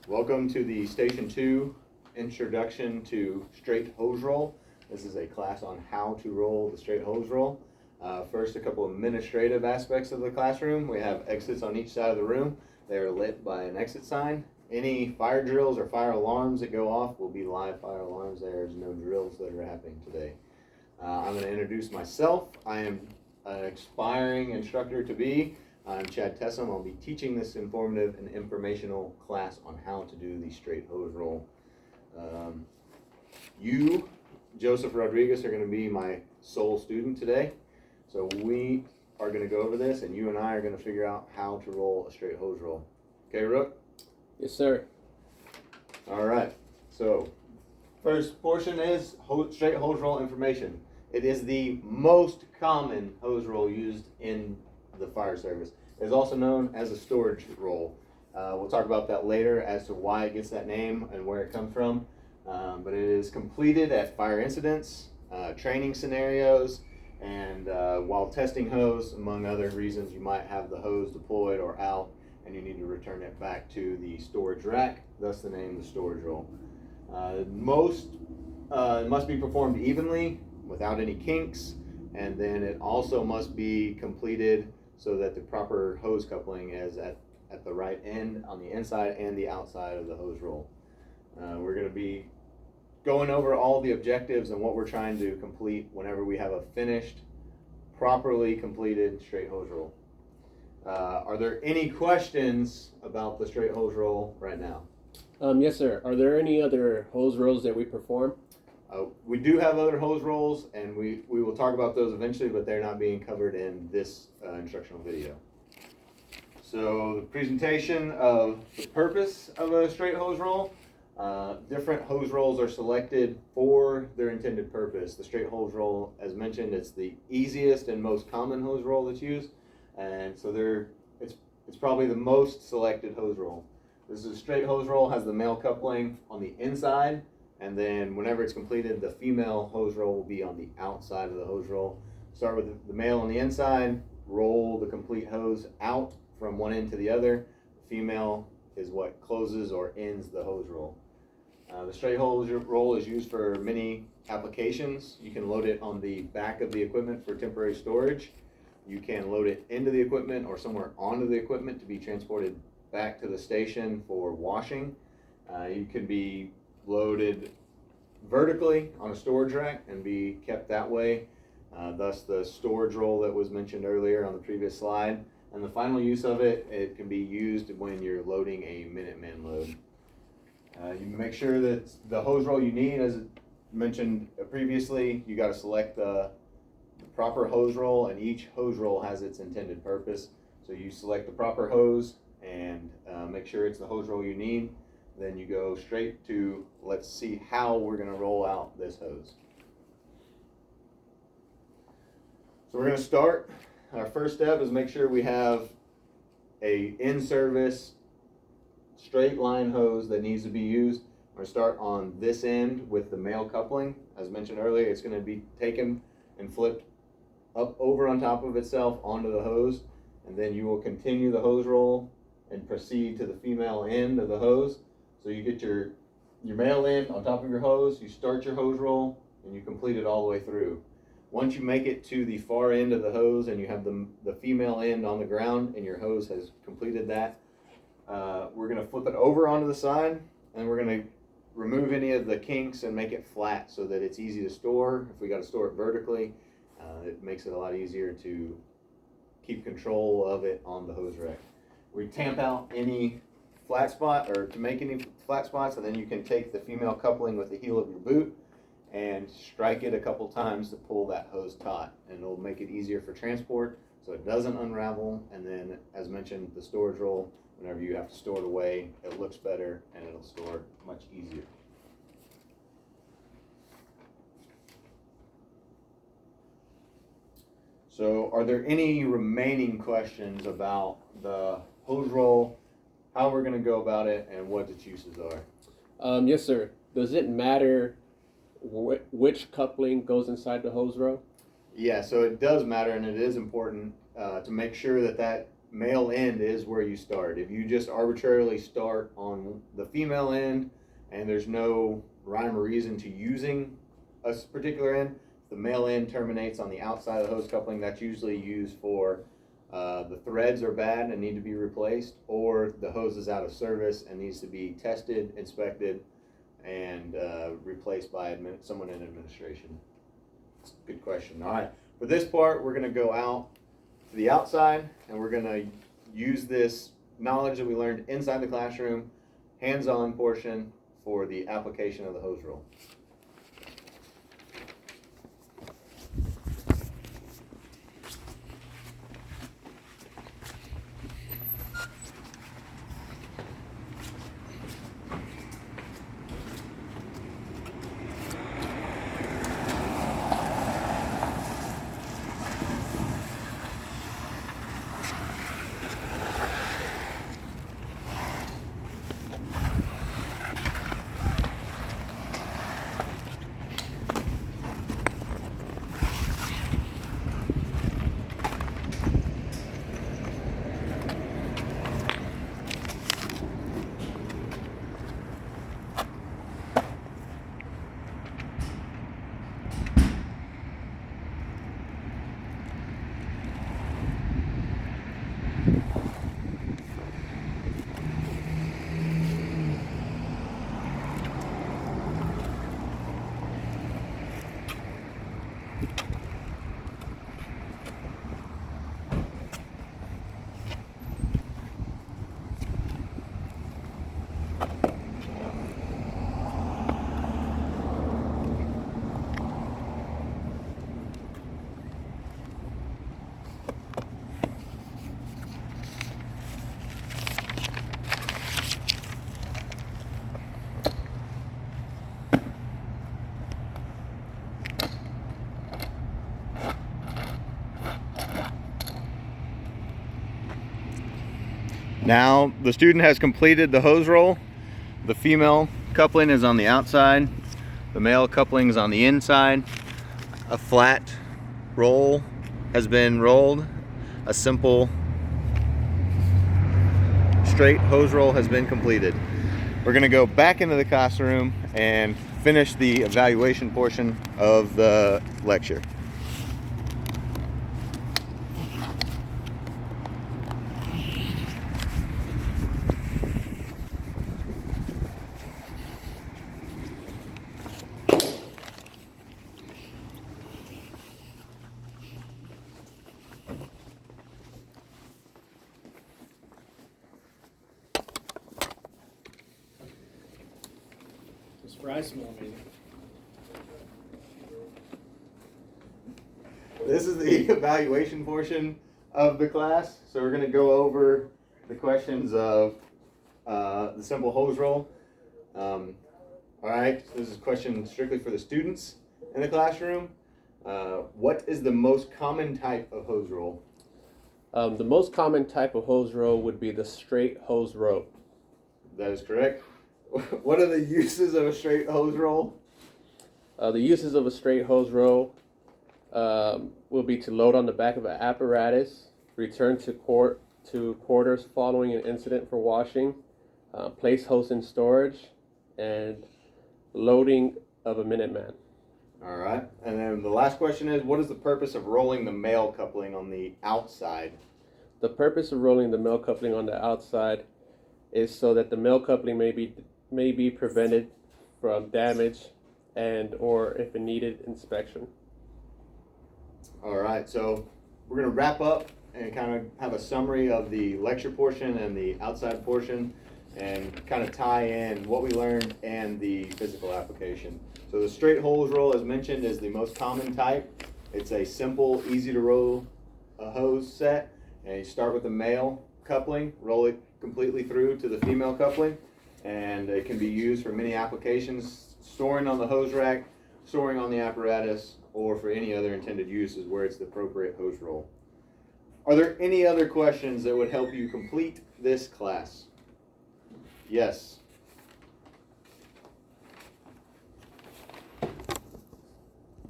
Welcome to the Station 2 Introduction to Straight Hose Roll. This is a class on how to roll the straight hose roll. First, a couple administrative aspects of the classroom. We have exits on each side of the room. They are lit by an exit sign. Any fire drills or fire alarms that go off will be live fire alarms. There's no drills that are happening today. I'm going to introduce myself. I am an aspiring instructor to be. I'm Chad Tessum. I'll be teaching this informative and informational class on how to do the straight hose roll. You, Joseph Rodriguez, are going to be my sole student today. So we are going to go over this, and you and I are going to figure out how to roll a straight hose roll. Okay, Rook? Yes, sir. All right. So first portion is straight hose roll information. It is the most common hose roll used in the fire service. It is also known as a storage roll. We'll talk about that later as to why it gets that name and where it comes from. But it is completed at fire incidents, training scenarios, and while testing hose, among other reasons. You might have the hose deployed or out, and you need to return it back to the storage rack, thus the name, the storage roll. It must be performed evenly without any kinks, and then it also must be completed so that the proper hose coupling is at the right end on the inside and the outside of the hose roll. We're going to be going over all the objectives and what we're trying to complete whenever we have a finished, properly completed straight hose roll. Are there any questions about the straight hose roll right now? Yes, sir. Are there any other hose rolls that we perform? We do have other hose rolls, and we will talk about those eventually, but they're not being covered in this instructional video. So the presentation of the purpose of a straight hose roll. Different hose rolls are selected for their intended purpose. The straight hose roll, as mentioned, it's the easiest and most common hose roll that's used, and so it's probably the most selected hose roll. This is a straight hose roll, has the male coupling on the inside, and then whenever it's completed, the female hose roll will be on the outside of the hose roll. Start with the male on the inside, roll the complete hose out from one end to the other. The female is what closes or ends the hose roll. The straight hose roll is used for many applications. You can load it on the back of the equipment for temporary storage. You can load it into the equipment or somewhere onto the equipment to be transported back to the station for washing. You can be loaded vertically on a storage rack and be kept that way. Thus the storage roll that was mentioned earlier on the previous slide. And the final use of it, it can be used when you're loading a Minuteman load. You make sure that the hose roll you need, as mentioned previously, you got to select the proper hose roll, and each hose roll has its intended purpose. So you select the proper hose and make sure it's the hose roll you need. Then you go straight to, let's see how we're going to roll out this hose. So we're going to start. Our first step is make sure we have a in-service straight line hose that needs to be used. We're going to start on this end with the male coupling. As mentioned earlier, it's going to be taken and flipped up over on top of itself onto the hose, and then you will continue the hose roll and proceed to the female end of the hose. So you get your male end on top of your hose, you start your hose roll, and you complete it all the way through. Once you make it to the far end of the hose and you have the female end on the ground and your hose has completed that, we're going to flip it over onto the side, and we're going to remove any of the kinks and make it flat so that it's easy to store. If we got to store it vertically, it makes it a lot easier to keep control of it on the hose rack. We tamp out any flat spot, or to make any flat spots, and then you can take the female coupling with the heel of your boot and strike it a couple times to pull that hose taut, and it'll make it easier for transport so it doesn't unravel. And then, as mentioned, the storage roll, whenever you have to store it away, it looks better and it'll store much easier. So are there any remaining questions about the hose roll, how we're going to go about it, and what its uses are? Yes, sir. Does it matter which coupling goes inside the hose roll? Yeah, so it does matter, and it is important to make sure that male end is where you start. If you just arbitrarily start on the female end and there's no rhyme or reason to using a particular end, the male end terminates on the outside of the hose coupling. That's usually used for the threads are bad and need to be replaced, or the hose is out of service and needs to be tested, inspected, and replaced by someone in administration. Good question. All right, for this part, we're going to go out to the outside and we're going to use this knowledge that we learned inside the classroom, hands-on portion, for the application of the hose roll. Now the student has completed the hose roll. The female coupling is on the outside, the male coupling is on the inside. A flat roll has been rolled. A simple straight hose roll has been completed. We're going to go back into the classroom and finish the evaluation portion of the lecture. Fries smell amazing. This is the evaluation portion of the class. So we're going to go over the questions of the simple hose roll. All right, so this is a question strictly for the students in the classroom. What is the most common type of hose roll? The most common type of hose roll would be the straight hose roll. That is correct. What are the uses of a straight hose roll? The uses of a straight hose roll will be to load on the back of an apparatus, return to quarters following an incident for washing, place hose in storage, and loading of a Minuteman. All right, and then the last question is, what is the purpose of rolling the male coupling on the outside? The purpose of rolling the male coupling on the outside is so that the male coupling may be prevented from damage and or if it needed inspection. All right, so we're going to wrap up and kind of have a summary of the lecture portion and the outside portion and kind of tie in what we learned and the physical application. So the straight hose roll, as mentioned, is the most common type. It's a simple, easy to roll hose set, and you start with the male coupling, roll it completely through to the female coupling, and it can be used for many applications, storing on the hose rack, storing on the apparatus, or for any other intended uses where it's the appropriate hose roll. Are there any other questions that would help you complete this class? Yes.